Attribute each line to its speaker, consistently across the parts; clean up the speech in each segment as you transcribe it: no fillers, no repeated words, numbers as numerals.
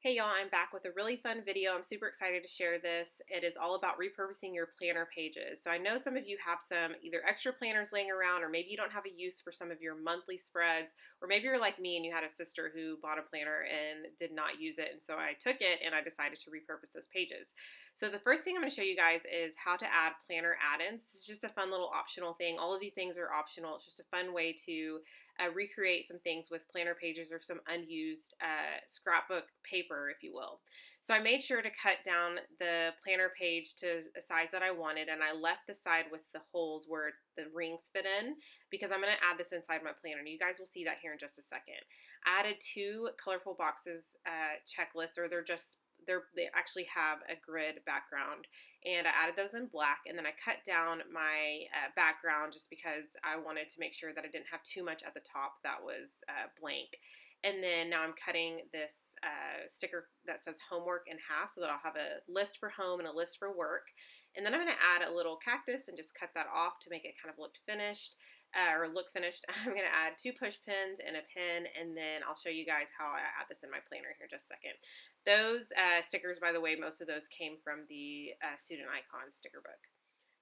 Speaker 1: Hey y'all, I'm back with a really fun video. I'm super excited to share this. It is all about repurposing your planner pages. So I know some of you have some either extra planners laying around, or maybe you don't have a use for some of your monthly spreads, or maybe you're like me and you had a sister who bought a planner and did not use it. And so I took it and I decided to repurpose those pages. So the first thing I'm going to show you guys is how to add planner add-ins. It's just a fun little optional thing. All of these things are optional. It's just a fun way to recreate some things with planner pages or some unused scrapbook paper, if you will. So I made sure to cut down the planner page to a size that I wanted, and I left the side with the holes where the rings fit in because I'm going to add this inside my planner. And you guys will see that here in just a second. I added two colorful boxes checklists, or they actually have a grid background, and I added those in black, and then I cut down my background just because I wanted to make sure that I didn't have too much at the top that was blank. And then now I'm cutting this sticker that says homework in half so that I'll have a list for home and a list for work. And then I'm going to add a little cactus and just cut that off to make it kind of look finished. Look finished. I'm going to add two push pins and a pin, and then I'll show you guys how I add this in my planner here in just a second. Those stickers, by the way, most of those came from the Student Icon sticker book.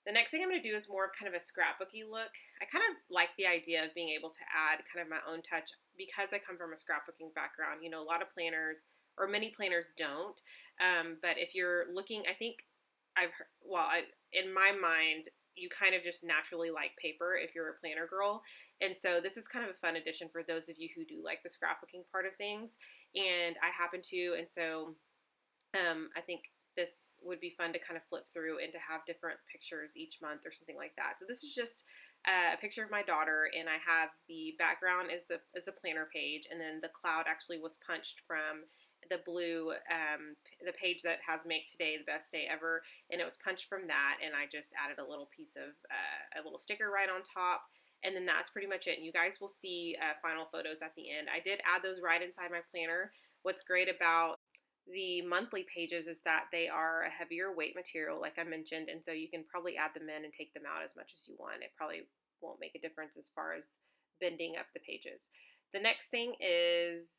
Speaker 1: The next thing I'm going to do is more of kind of a scrapbooky look. I kind of like the idea of being able to add kind of my own touch because I come from a scrapbooking background. You know, a lot of planners, or many planners don't. But if you're looking, I think I've heard, in my mind, you kind of just naturally like paper if you're a planner girl. And so this is kind of a fun addition for those of you who do like the scrapbooking part of things. And I happen to, and so I think this would be fun to kind of flip through and to have different pictures each month or something like that. So this is just a picture of my daughter, and I have the background is a planner page, and then the cloud actually was punched from the blue, the page that has Make Today the Best Day Ever, and it was punched from that, and I just added a little piece of a little sticker right on top. And then that's pretty much it. And you guys will see final photos at the end. I did add those right inside my planner. What's great about the monthly pages is that they are a heavier weight material, like I mentioned, and so you can probably add them in and take them out as much as you want. It probably won't make a difference as far as bending up the pages. The next thing is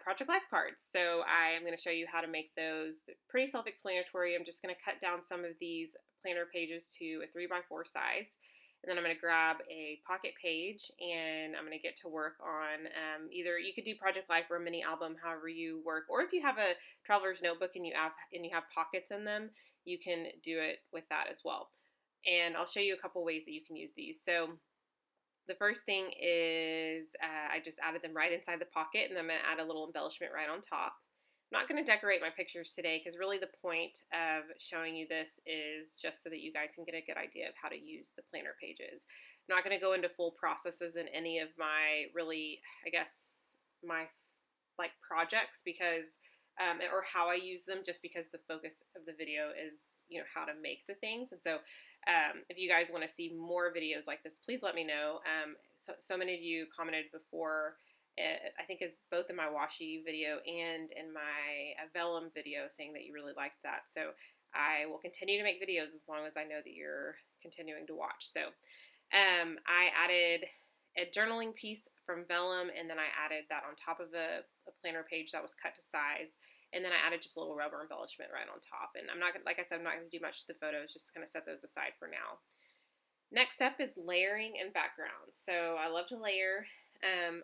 Speaker 1: project life cards. So I am going to show you how to make those. Pretty self-explanatory. I'm just going to cut down some of these planner pages to a 3x4 size. And then I'm going to grab a pocket page, and I'm going to get to work on either you could do Project Life or a mini album, however you work, or if you have a traveler's notebook and you have pockets in them, you can do it with that as well. And I'll show you a couple ways that you can use these. So the first thing is I just added them right inside the pocket, and then I'm going to add a little embellishment right on top. I'm not going to decorate my pictures today because really the point of showing you this is just so that you guys can get a good idea of how to use the planner pages. I'm not going to go into full processes in any of my really, I guess, my like projects because, or how I use them, just because the focus of the video is, you know, how to make the things. And so if you guys want to see more videos like this, please let me know. So many of you commented before, I think it's both in my washi video and in my vellum video, saying that you really liked that. So I will continue to make videos as long as I know that you're continuing to watch. So I added a journaling piece from vellum, and then I added that on top of a planner page that was cut to size. And then I added just a little rubber embellishment right on top. And I'm not gonna, like I said, I'm not going to do much to the photos, just going to set those aside for now. Next step is layering and background. So I love to layer.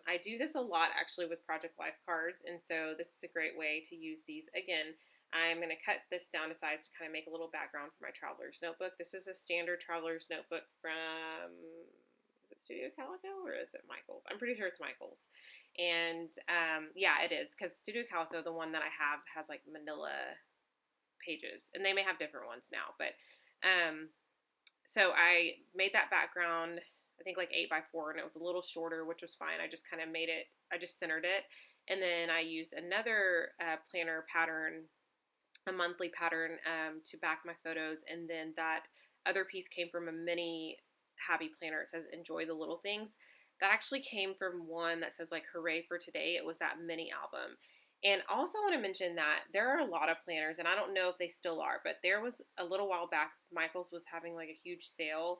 Speaker 1: I do this a lot actually with Project Life cards, and so this is a great way to use these. Again, I'm going to cut this down to size to kind of make a little background for my traveler's notebook. This is a standard traveler's notebook from, is it Studio Calico or is it Michael's? I'm pretty sure it's Michael's. And yeah, it is, because Studio Calico, the one that I have, has like manila pages, and they may have different ones now, but so I made that background, I think like 8x4, and it was a little shorter, which was fine. I just kind of made it, I just centered it. And then I used another planner pattern, a monthly pattern, to back my photos. And then that other piece came from a mini Happy planner. It says enjoy the little things. That actually came from one that says like hooray for today. It was that mini album. And also want to mention that there are a lot of planners, and I don't know if they still are, but there was a little while back, Michael's was having like a huge sale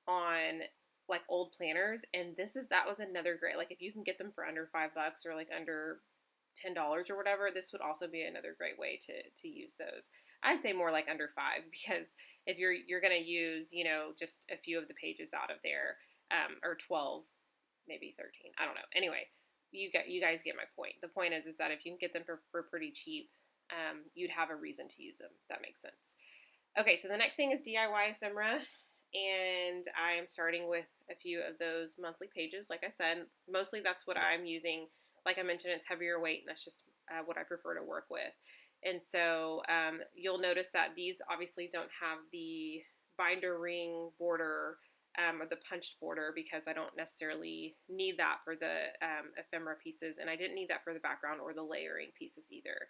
Speaker 1: on like old planners, and that was another great, like if you can get them for under $5 or like under $10 or whatever, this would also be another great way to use those. I'd say more like under 5, because if you're going to use, just a few of the pages out of there, or 12, maybe 13, I don't know. Anyway, you guys get my point. The point is that if you can get them for pretty cheap, you'd have a reason to use them. If that makes sense. Okay, so the next thing is DIY ephemera, and I'm starting with a few of those monthly pages. Like I said, mostly that's what I'm using. Like I mentioned, it's heavier weight, and that's just what I prefer to work with. And so you'll notice that these obviously don't have the binder ring border, or the punched border, because I don't necessarily need that for the ephemera pieces, and I didn't need that for the background or the layering pieces either.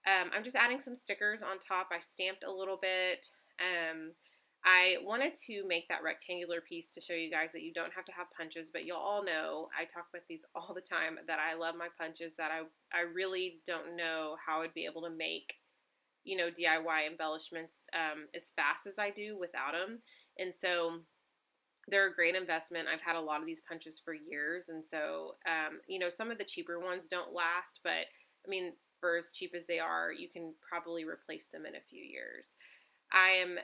Speaker 1: I'm just adding some stickers on top. I stamped a little bit. I wanted to make that rectangular piece to show you guys that you don't have to have punches, but you'll all know, I talk about these all the time, that I love my punches, that I really don't know how I'd be able to make, DIY embellishments as fast as I do without them. And so they're a great investment. I've had a lot of these punches for years, and so, some of the cheaper ones don't last, but I mean, for as cheap as they are, you can probably replace them in a few years. I've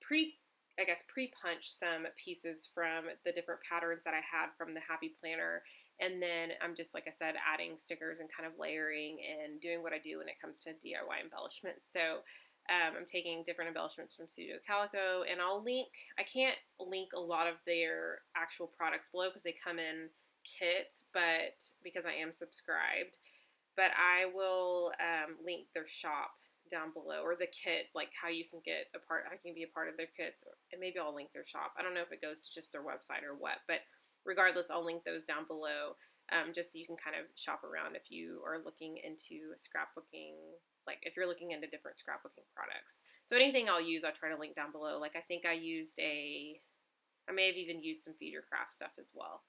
Speaker 1: pre-punched some pieces from the different patterns that I had from the Happy Planner, and then I'm just, like I said, adding stickers and kind of layering and doing what I do when it comes to DIY embellishments. So I'm taking different embellishments from Studio Calico, and I can't link a lot of their actual products below because they come in kits, but because I am subscribed, but I will link their shop down below, or the kit, like how you can get I can be a part of their kits, and maybe I'll link their shop. I don't know if it goes to just their website or what, but regardless, I'll link those down below, just so you can kind of shop around if you are looking into scrapbooking, like if you're looking into different scrapbooking products. So anything I'll use, I'll try to link down below. Like I think I may have even used some Feed Your Craft stuff as well.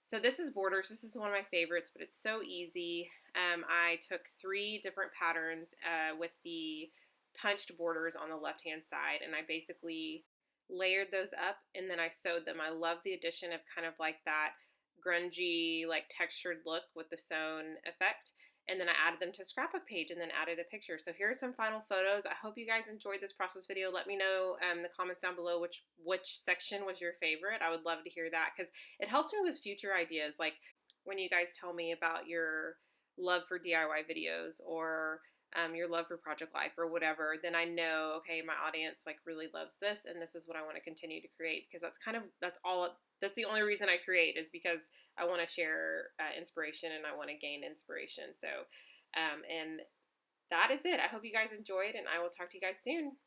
Speaker 1: So this is Borders. This is one of my favorites, but it's so easy. I took 3 different patterns with the punched borders on the left-hand side, and I basically layered those up, and then I sewed them. I love the addition of kind of like that grungy, like textured look with the sewn effect. And then I added them to a scrapbook page and then added a picture. So here are some final photos. I hope you guys enjoyed this process video. Let me know in the comments down below which section was your favorite. I would love to hear that, because it helps me with future ideas. Like when you guys tell me about your love for DIY videos, or your love for Project Life or whatever, then I know, okay, my audience like really loves this, and this is what I want to continue to create, because that's the only reason I create, is because I want to share inspiration, and I want to gain inspiration. So, and that is it. I hope you guys enjoyed, and I will talk to you guys soon.